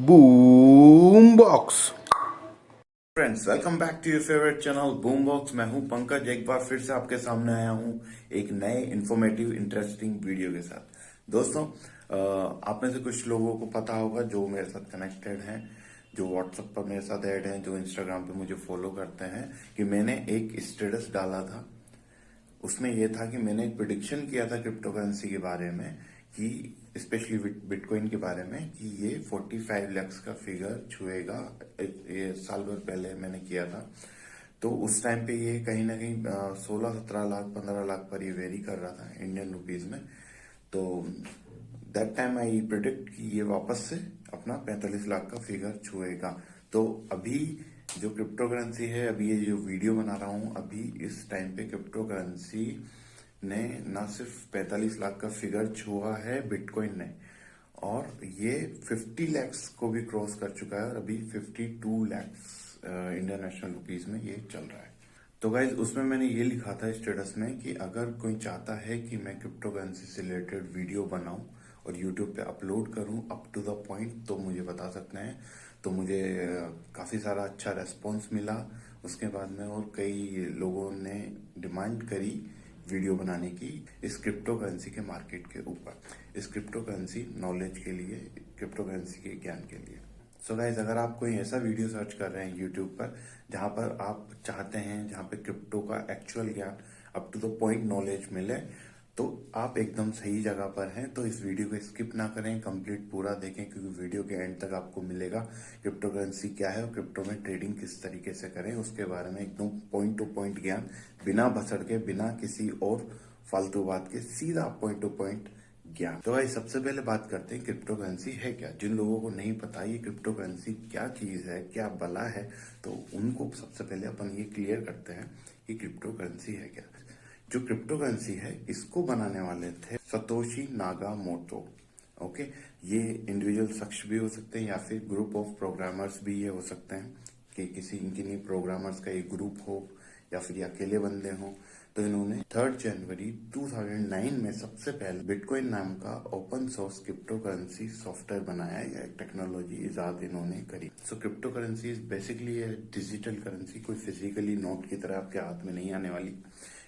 Boom box. Friends, welcome back to your favourite channel boom box. मैं हूं पंकज, एक बार फिर से आपके सामने आया हूं एक नए इंफॉर्मेटिव इंटरेस्टिंग वीडियो के साथ। दोस्तों, आप में से कुछ लोगों को पता होगा जो मेरे साथ कनेक्टेड हैं, जो व्हाट्सएप पर मेरे साथ ऐड हैं, जो इंस्टाग्राम पे मुझे फॉलो करते हैं, कि मैंने एक स्टेटस डाला था। उसमें यह था कि मैंने एक प्रिडिक्शन किया था क्रिप्टो करेंसी के बारे में, कि स्पेशली बिटकॉइन के बारे में, कि ये 45 लाख का फिगर छुएगा। ये साल भर पहले मैंने किया था। तो उस टाइम पे ये कहीं ना कहीं 16-17 लाख 15 लाख पर ये वेरी कर रहा था इंडियन रुपीज में। तो दैट टाइम आई प्रिडिक्ट कि ये वापस से अपना 45 लाख का फिगर छुएगा। तो अभी जो क्रिप्टो करेंसी है, अभी ये जो वीडियो बना रहा हूं, अभी इस टाइम पे क्रिप्टो करेंसी ने ना सिर्फ 45 लाख का फिगर छुआ है बिटकॉइन ने, और ये 50 लैक्स को भी क्रॉस कर चुका है, और अभी 52 लैक्स इंडियन नेशनल रुपीज में ये चल रहा है। तो गाइज, उसमें मैंने ये लिखा था स्टेटस में कि अगर कोई चाहता है कि मैं क्रिप्टो करेंसी से रिलेटेड वीडियो बनाऊं और यूट्यूब पे अपलोड करूं अप टू द पॉइंट, तो मुझे बता सकते हैं। तो मुझे काफी सारा अच्छा रेस्पॉन्स मिला उसके बाद में, और कई लोगों ने डिमांड करी वीडियो बनाने की इस क्रिप्टो करेंसी के मार्केट के ऊपर, इस क्रिप्टो करेंसी नॉलेज के लिए, क्रिप्टो करेंसी के ज्ञान के लिए। सो गाइज, अगर आप कोई ऐसा वीडियो सर्च कर रहे हैं यूट्यूब पर जहां पर आप चाहते हैं, जहां पे क्रिप्टो का एक्चुअल ज्ञान, up to the point knowledge मिले, तो आप एकदम सही जगह पर हैं। तो इस वीडियो को स्किप ना करें, कंप्लीट पूरा देखें, क्योंकि वीडियो के एंड तक आपको मिलेगा क्रिप्टो करेंसी क्या है और क्रिप्टो में ट्रेडिंग किस तरीके से करें, उसके बारे में एकदम पॉइंट टू पॉइंट ज्ञान, बिना भसड़ के, बिना किसी और फालतू बात के, सीधा पॉइंट टू पॉइंट ज्ञान। तो भाई, सबसे पहले बात करते हैं क्रिप्टो करेंसी है क्या। जिन लोगों को नहीं पता ये क्रिप्टो करेंसी क्या चीज है, क्या बला है, तो उनको सबसे पहले अपन ये क्लियर करते हैं कि क्रिप्टो करेंसी है क्या। जो क्रिप्टो करेंसी है, इसको बनाने वाले थे सतोशी नागामोटो। ओके, ये इंडिविजुअल शख्स भी हो सकते हैं या फिर ग्रुप ऑफ प्रोग्रामर्स भी ये हो सकते हैं, कि किसी इनकी प्रोग्रामर्स का एक ग्रुप हो या फिर ये अकेले बंदे हों। तो इन्होंने 3 जनवरी 2009 में सबसे पहले बिटकॉइन नाम का open source crypto currency software बनाया, या टेक्नोलॉजी इजाद इन्होंने करी। So crypto currency is basically digital currency, कोई फिजिकली नोट की तरह आपके हाथ में नहीं आने वाली।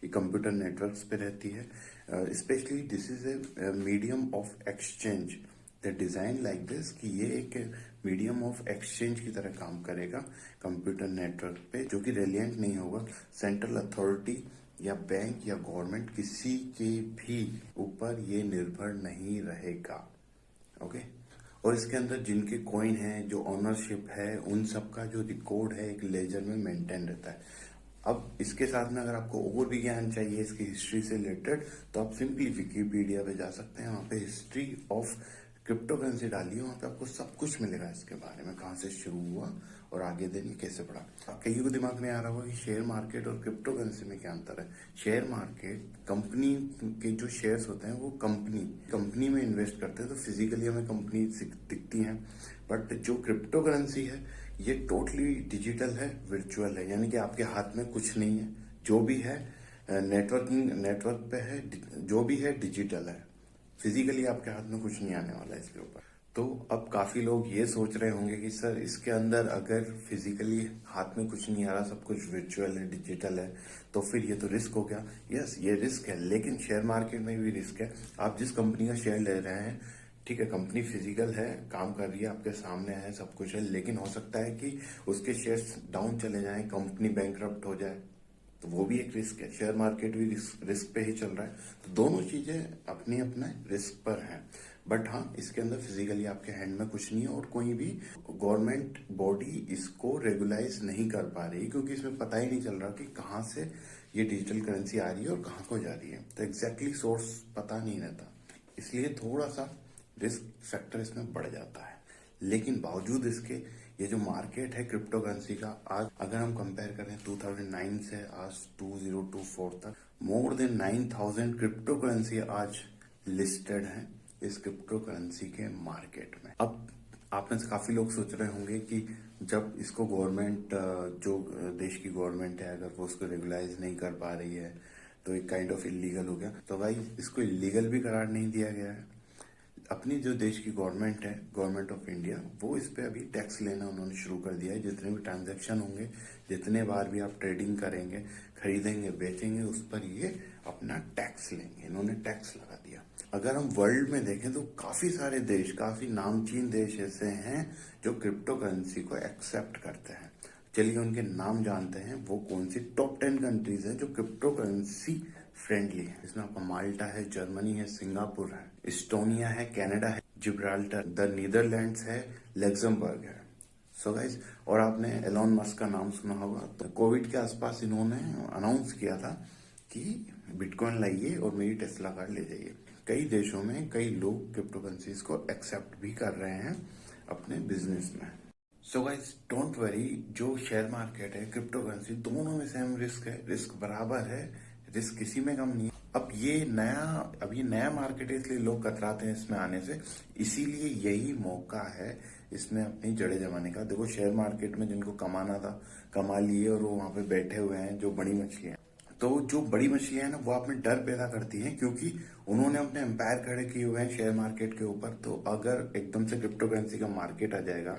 ये कंप्यूटर नेटवर्क्स पे रहती है। Specially this is a medium of exchange, the design like this, कि ये एक मीडियम ऑफ एक्सचेंज की तरह काम करेगा कंप्यूटर नेटवर्क पे, जो कि रेलियंट नहीं होगा। सेंट्रल अथॉरिटी या बैंक या गवर्नमेंट किसी के भी ऊपर ये निर्भर नहीं रहेगा। ओके, और इसके अंदर जिनके कॉइन है, जो ओनरशिप है, उन सब का जो रिकॉर्ड है एक लेजर में मेंटेन रहता है। अब इसके साथ में अगर आपको और भी ज्ञान चाहिए इसकी हिस्ट्री से रिलेटेड, तो आप सिंपली विकिपीडिया पे जा सकते हैं। वहां पे हिस्ट्री ऑफ क्रिप्टो करेंसी डालिए, वहां पे आपको सब कुछ मिलेगा इसके बारे में, कहाँ से शुरू हुआ और आगे दिन ये कैसे बढ़ा। कईयों को दिमाग में आ रहा होगा कि शेयर मार्केट और क्रिप्टो करेंसी में क्या अंतर है। शेयर मार्केट, कंपनी के जो शेयर्स होते हैं वो कंपनी में इन्वेस्ट करते हैं, तो फिजिकली हमें कंपनी दिखती है। बट जो क्रिप्टो करेंसी है, ये टोटली डिजिटल है, वर्चुअल है, यानी कि आपके हाथ में कुछ नहीं है। जो भी है नेटवर्क पे है, जो भी है डिजिटल है, फिजिकली आपके हाथ में कुछ नहीं आने वाला है इसके ऊपर। तो अब काफी लोग ये सोच रहे होंगे कि सर, इसके अंदर अगर फिजिकली हाथ में कुछ नहीं आ रहा, सब कुछ वर्चुअल है, डिजिटल है, तो फिर ये तो रिस्क हो गया। यस, ये रिस्क है, लेकिन शेयर मार्केट में भी रिस्क है। आप जिस कंपनी का शेयर ले रहे हैं, ठीक है, कंपनी फिजिकल है, काम कर रही है, आपके सामने है, सब कुछ है, लेकिन हो सकता है कि उसके शेयर्स डाउन चले जाएं, कंपनी बैंकरप्ट हो जाए, तो वो भी एक रिस्क है। शेयर मार्केट भी रिस्क पे ही चल रहा है। तो दोनों चीजें अपने अपने रिस्क पर हैं। बट हाँ, इसके अंदर फिजिकली आपके हैंड में कुछ नहीं है, और कोई भी गवर्नमेंट बॉडी इसको रेगुलाइज नहीं कर पा रही, क्योंकि इसमें पता ही नहीं चल रहा कि कहाँ से ये डिजिटल करेंसी आ रही है और कहाँ को जा रही है। तो एग्जैक्टली सोर्स पता नहीं रहता, इसलिए थोड़ा सा रिस्क फैक्टर इसमें बढ़ जाता है। लेकिन बावजूद इसके, ये जो मार्केट है क्रिप्टो करेंसी का, आज अगर हम कंपेयर करें 2009 से आज 2024 तक, मोर देन 9000 क्रिप्टो करेंसी आज लिस्टेड हैं इस क्रिप्टो करेंसी के मार्केट में। अब आप में से काफी लोग सोच रहे होंगे कि जब इसको गवर्नमेंट, जो देश की गवर्नमेंट है, अगर वो उसको रेगुलाइज नहीं कर पा रही है, तो एक काइंड ऑफ इलीगल हो गया। तो भाई, इसको इलीगल भी करार नहीं दिया गया है। अपनी जो देश की गवर्नमेंट है, गवर्नमेंट ऑफ इंडिया, वो इस पे अभी टैक्स लेना उन्होंने शुरू कर दिया है। जितने भी ट्रांजैक्शन होंगे, जितने बार भी आप ट्रेडिंग करेंगे, खरीदेंगे, बेचेंगे, उस पर ये अपना टैक्स लेंगे। इन्होंने टैक्स लगा दिया। अगर हम वर्ल्ड में देखें तो काफी सारे देश, काफी नामचीन देश ऐसे हैं जो क्रिप्टो करेंसी को एक्सेप्ट करते हैं। चलिए उनके नाम जानते हैं। वो कौन सी टॉप 10 कंट्रीज है जो क्रिप्टो करेंसी फ्रेंडली है। इसमें आपका माल्टा है, जर्मनी है, सिंगापुर है, इस्टोनिया है, कनाडा है, जिब्राल्टर, द नीदरलैंड्स है, लग्जमबर्ग है। सो गाइस, और आपने एलोन मस्क का नाम सुना होगा। तो कोविड के आसपास इन्होंने अनाउंस किया था कि बिटकॉइन लाइए और मेरी टेस्ला कार ले जाइए। कई देशों में कई लोग क्रिप्टो करेंसीज को एक्सेप्ट भी कर रहे हैं अपने बिजनेस में। सो गाइस, डोंट वरी, जो शेयर मार्केट है, क्रिप्टो करेंसी, दोनों में सेम रिस्क है, रिस्क बराबर है, रिस्क किसी में कम नहीं है। अब ये नया मार्केट है, इसलिए लोग कतराते हैं इसमें आने से। इसीलिए यही मौका है इसमें अपनी जड़ें जमाने का। देखो, शेयर मार्केट में जिनको कमाना था कमा लिए और वो वहां पे बैठे हुए हैं, जो बड़ी मछलियां। तो जो बड़ी मछलियां हैं ना, वो आप में डर पैदा करती हैं, क्योंकि उन्होंने अपने एम्पायर खड़े किए हुए हैं शेयर मार्केट के ऊपर। तो अगर एकदम से क्रिप्टो करेंसी का मार्केट आ जाएगा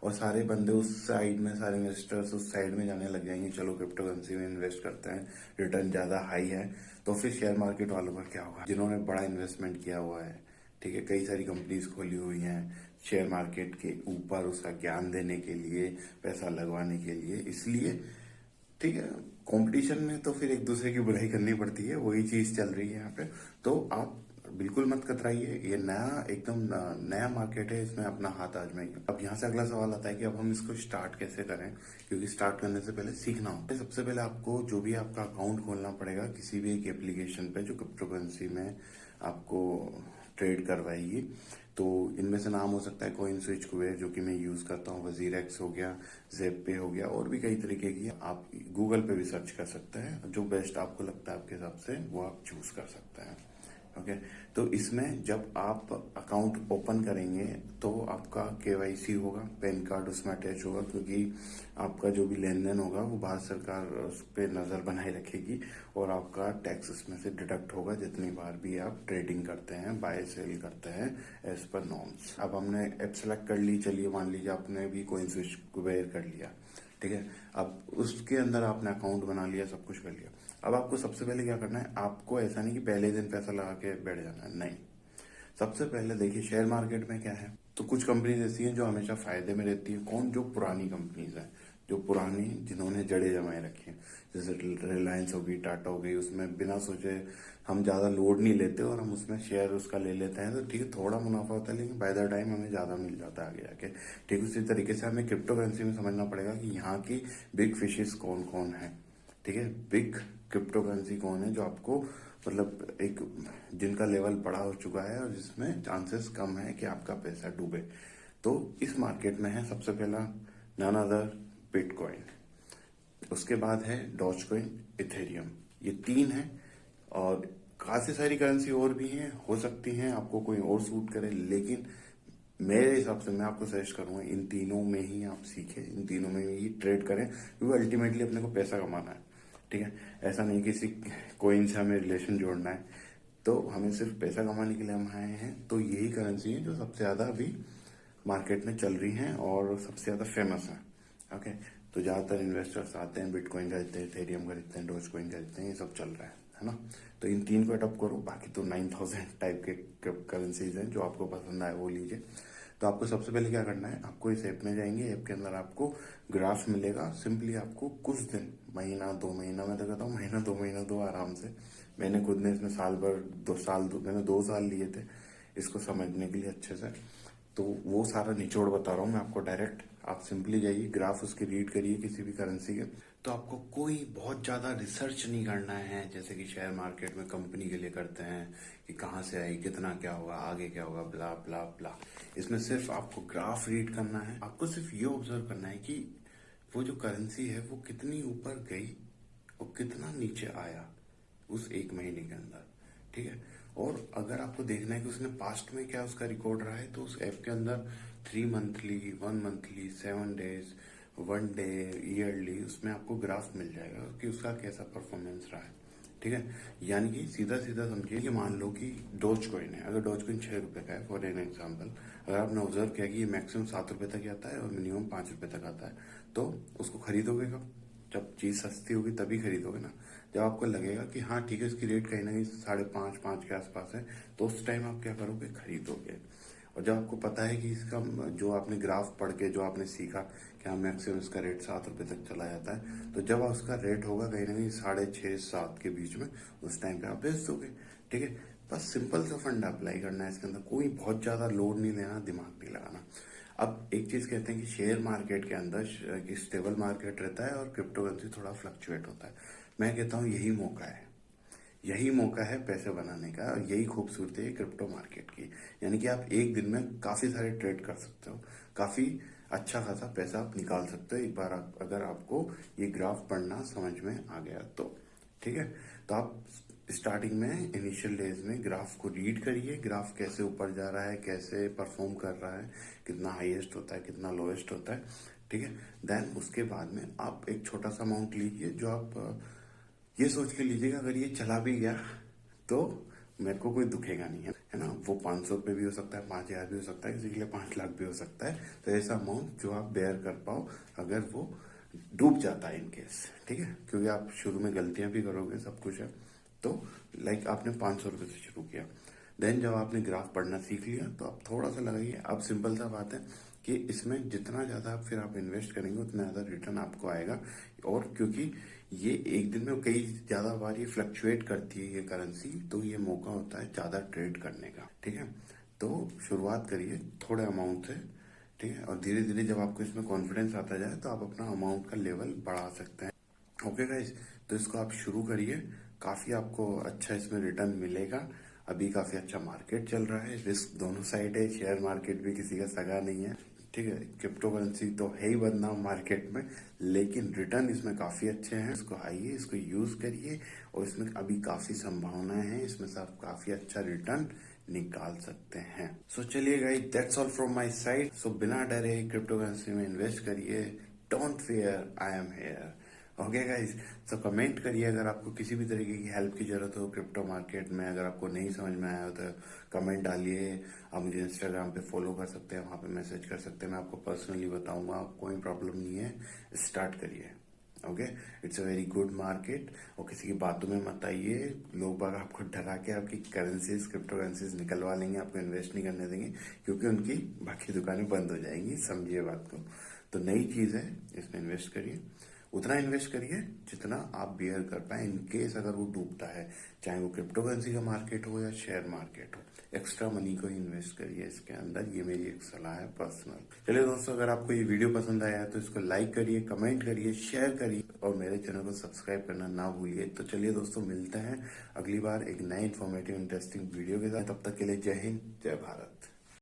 और सारे बंदे उस साइड में, सारे इन्वेस्टर्स उस साइड में जाने लग जाएंगे, चलो क्रिप्टो करेंसी में इन्वेस्ट करते हैं, रिटर्न ज्यादा हाई है, तो फिर शेयर मार्केट वालों का क्या होगा, जिन्होंने बड़ा इन्वेस्टमेंट किया हुआ है। ठीक है, कई सारी कंपनीज खोली हुई हैं शेयर मार्केट के ऊपर, उसका ज्ञान देने के लिए, पैसा लगवाने के लिए। इसलिए ठीक है, कंपटीशन में तो फिर एक दूसरे की बुराई करनी पड़ती है, वही चीज चल रही है यहाँ पे। तो आप बिल्कुल मत कतराइए, ये नया, एकदम नया मार्केट है, इसमें अपना हाथ आजमाइए। अब यहाँ से अगला सवाल आता है कि अब हम इसको स्टार्ट कैसे करें, क्योंकि स्टार्ट करने से पहले सीखना होता है। सबसे पहले आपको जो भी आपका अकाउंट खोलना पड़ेगा किसी भी एक एप्लीकेशन पे जो क्रिप्टो करेंसी में आपको ट्रेड करवाएगी। तो इनमें से नाम हो सकता है कॉइन स्विच, कुबेर, जो कि मैं यूज करता हूँ, वजीर एक्स हो गया, जेप पे हो गया, और भी कई तरीके की। आप गूगल पे भी सर्च कर सकते हैं, जो बेस्ट आपको लगता है आपके हिसाब से वो आप चूज कर सकते हैं। ओके, तो इसमें जब आप अकाउंट ओपन करेंगे तो आपका केवाईसी होगा, पैन कार्ड उसमें अटैच होगा, क्योंकि आपका जो भी लेन देन होगा वो भारत सरकार उस पर नजर बनाए रखेगी, और आपका टैक्स उसमें से डिडक्ट होगा जितनी बार भी आप ट्रेडिंग करते हैं, बाय सेल करते हैं एज पर नॉर्म्स। अब हमने ऐप सेलेक्ट कर ली, चलिए मान लीजिए आपने भी कोइन स्विच कुबेर कर लिया, ठीक है। अब उसके अंदर आपने अकाउंट बना लिया, सब कुछ कर लिया। अब आपको सबसे पहले क्या करना है, आपको ऐसा नहीं कि पहले दिन पैसा लगा के बैठ जाना है, नहीं। सबसे पहले देखिए शेयर मार्केट में क्या है। तो कुछ कंपनीज ऐसी हैं जो हमेशा फायदे में रहती है। कौन? जो पुरानी कंपनीज हैं, जो पुरानी, जिन्होंने जड़े जमाए रखी हैं, जैसे रिलायंस होगी, टाटा हो गई। उसमें बिना सोचे हम ज्यादा लोड नहीं लेते और हम उसमें शेयर उसका ले लेते हैं, तो ठीक है, थोड़ा मुनाफा होता है, लेकिन बाय द टाइम हमें ज्यादा मिल जाता है आगे जाके। ठीक उसी तरीके से हमें क्रिप्टो करेंसी में समझना पड़ेगा कि यहाँ की बिग फिशेस कौन कौन है। ठीक है, बिग क्रिप्टो करेंसी कौन है जो आपको, मतलब एक, जिनका लेवल बड़ा हो चुका है और जिसमें चांसेस कम है कि आपका पैसा डूबे। तो इस मार्केट में है सबसे पहला नन अदर बिटकॉइन, उसके बाद है डॉज कॉइन, इथेरियम, ये तीन है। और काफी सारी करेंसी और भी हैं, हो सकती हैं आपको कोई और सूट करे, लेकिन मेरे हिसाब से मैं आपको सजेस्ट करूंगा इन तीनों में ही आप सीखें, इन तीनों में ही ट्रेड करें, क्योंकि अल्टीमेटली अपने को पैसा कमाना है। ठीक है, ऐसा नहीं किसी कोइन से हमें रिलेशन जोड़ना है, तो हमें सिर्फ पैसा कमाने के लिए हम आए हैं। तो यही करेंसी है जो सबसे ज्यादा अभी मार्केट में चल रही हैं और सबसे ज्यादा फेमस है। ओके, तो ज्यादातर इन्वेस्टर्स आते हैं, बिटकॉइन खरीदते हैं, इथेरियम खरीदते हैं, डॉज कॉइन खरीदते हैं, ये सब चल रहा है ना। तो इन तीन को अडॉप्ट करो, बाकी तो 9000 टाइप के करेंसीज हैं, जो आपको पसंद आए वो लीजिए। तो आपको सबसे पहले क्या करना है, आपको इस ऐप में जाएंगे, ऐप के अंदर आपको ग्राफ मिलेगा। सिंपली आपको कुछ दिन, महीना 2 महीना, मैं तो कहता हूँ महीना 2 महीना दो आराम से। मैंने खुद ने इसमें साल भर, मैंने 2 साल लिए थे इसको समझने के लिए अच्छे से। तो वो सारा निचोड़ बता रहा हूँ मैं आपको डायरेक्ट। आप सिंपली जाइए, ग्राफ उसकी रीड करिए किसी भी करेंसी के। तो आपको कोई बहुत ज्यादा रिसर्च नहीं करना है, जैसे कि शेयर मार्केट में कंपनी के लिए करते हैं कि कहाँ से आई, कितना क्या होगा, आगे क्या होगा, ब्ला ब्ला ब्ला। इसमें सिर्फ आपको ग्राफ रीड करना है। आपको सिर्फ ये ऑब्जर्व करना है कि वो जो करेंसी है वो कितनी ऊपर गई और कितना नीचे आया उस 1 महीने के अंदर। ठीक है, और अगर आपको देखना है कि उसने पास्ट में क्या उसका रिकॉर्ड रहा है, तो उस ऐप के अंदर 3 monthly, 1 monthly, 7 days, 1 day, yearly, उसमें आपको ग्राफ मिल जाएगा कि उसका कैसा परफॉर्मेंस रहा है। ठीक है। यानी कि सीधा सीधा समझिए कि मान लो कि डोज कॉइन है, अगर डोज कॉइन 6 रुपए का है फॉर एन एग्जाम्पल, अगर आपने ऑब्जर्व किया कि ये मैक्सिमम 7 रुपए तक आता है और मिनिमम 5 रुपए तक आता है, तो उसको खरीदोगे कब? जब चीज सस्ती होगी तभी खरीदोगे ना। जब आपको लगेगा कि हाँ ठीक है, इसकी रेट कहीं ना कहीं 5.5 5 के आसपास है, तो उस टाइम आप क्या करोगे? खरीदोगे। और जब आपको पता है कि इसका जो आपने ग्राफ पढ़ के जो आपने सीखा कि हाँ मैक्सिमम इसका रेट 7 रुपए तक चला जाता है, तो जब उसका रेट होगा कहीं ना कहीं 6.5 7 के बीच में, उस टाइम पे आप बेच दोगे। ठीक है। बस सिंपल सा फंडा अप्लाई करना है इसके अंदर, कोई बहुत ज्यादा लोड नहीं लेना, दिमाग नहीं लगाना। अब एक चीज कहते हैं कि शेयर मार्केट के अंदर कि स्टेबल मार्केट रहता है और क्रिप्टो करेंसी थोड़ा फ्लक्चुएट होता है। मैं कहता हूँ यही मौका है, यही मौका है पैसे बनाने का, और यही खूबसूरती है क्रिप्टो मार्केट की। यानी कि आप एक दिन में काफी सारे ट्रेड कर सकते हो, काफी अच्छा खासा पैसा आप निकाल सकते हो एक बार अगर आपको ये ग्राफ पढ़ना समझ में आ गया तो। ठीक है। तो आप स्टार्टिंग में इनिशियल डेज में ग्राफ को रीड करिए, ग्राफ कैसे ऊपर जा रहा है, कैसे परफॉर्म कर रहा है, कितना हाईएस्ट होता है, कितना लोएस्ट होता है। ठीक है। देन उसके बाद में आप एक छोटा सा अमाउंट लीजिए, जो आप ये सोच के लीजिएगा अगर ये चला भी गया तो मेरे को कोई दुखेगा नहीं, है ना। वो 500 रुपये भी हो सकता है, 5,000 भी हो सकता है, किसी के लिए 5 लाख भी हो सकता है। तो ऐसा अमाउंट जो आप बेयर कर पाओ अगर वो डूब जाता है इन केस। ठीक है। क्योंकि आप शुरू में गलतियां भी करोगे, सब कुछ है। तो लाइक आपने 500 रुपये से शुरू किया, देन जब आपने ग्राफ पढ़ना सीख लिया तो आप थोड़ा सा लगाइए। अब सिंपल सा बात है कि इसमें जितना ज्यादा फिर आप इन्वेस्ट करेंगे उतना ज्यादा रिटर्न आपको आएगा। और क्योंकि ये एक दिन में कई ज्यादा बार ये फ्लक्चुएट करती है ये करेंसी, तो ये मौका होता है ज्यादा ट्रेड करने का। ठीक है। तो शुरुआत करिए थोड़े अमाउंट से। ठीक है। और धीरे धीरे जब आपको इसमें कॉन्फिडेंस आता जाए तो आप अपना अमाउंट का लेवल बढ़ा सकते हैं। ओके गाइस, तो इसको आप शुरू करिए, काफी आपको अच्छा इसमें रिटर्न मिलेगा। अभी काफी अच्छा मार्केट चल रहा है, रिस्क दोनों साइड है, शेयर मार्केट भी किसी का सगा नहीं है। ठीक है। क्रिप्टो करेंसी तो है ही बदनाम मार्केट में, लेकिन रिटर्न इसमें काफी अच्छे हैं। इसको आइए, इसको यूज करिए, और इसमें अभी काफी संभावनाएं हैं, इसमें से आप काफी अच्छा रिटर्न निकाल सकते हैं। सो चलिए guys, that's all from my side. So बिना डरे क्रिप्टो करेंसी में इन्वेस्ट करिए, don't fear, I am here. Okay guys, so comment करिए अगर आपको किसी भी तरीके की हेल्प की जरूरत हो क्रिप्टो मार्केट में। अगर आपको नहीं समझ में आया हो तो कमेंट डालिए। आप मुझे इंस्टाग्राम पे फॉलो कर सकते हैं, वहां पे मैसेज कर सकते हैं, मैं आपको पर्सनली बताऊंगा, कोई प्रॉब्लम नहीं है। स्टार्ट करिए। Okay, it's a very good market. और किसी की बातों में मत आइए, लोग बाग आपको डरा के आपकी करेंसीज, क्रिप्टो करेंसीज निकलवा लेंगे, आपको इन्वेस्ट नहीं करने देंगे, क्योंकि उनकी बाकी दुकानें बंद हो जाएंगी। समझिए बात को। तो नई चीज है, इसमें इन्वेस्ट करिए, उतना इन्वेस्ट करिए जितना आप बियर कर पाए। इनकेस अगर वो डूबता है, चाहे वो क्रिप्टो करेंसी का मार्केट हो या शेयर मार्केट हो, एक्स्ट्रा मनी को इन्वेस्ट करिए इसके अंदर। ये मेरी एक सलाह है पर्सनल। चलिए दोस्तों, अगर आपको ये वीडियो पसंद आया है तो इसको लाइक करिए, कमेंट करिए, शेयर करिए, और मेरे चैनल को सब्सक्राइब करना ना भूलिए। तो चलिए दोस्तों, मिलते हैं अगली बार एक नए इन्फॉर्मेटिव इंटरेस्टिंग वीडियो के साथ। तब तक के लिए जय हिंद, जय भारत।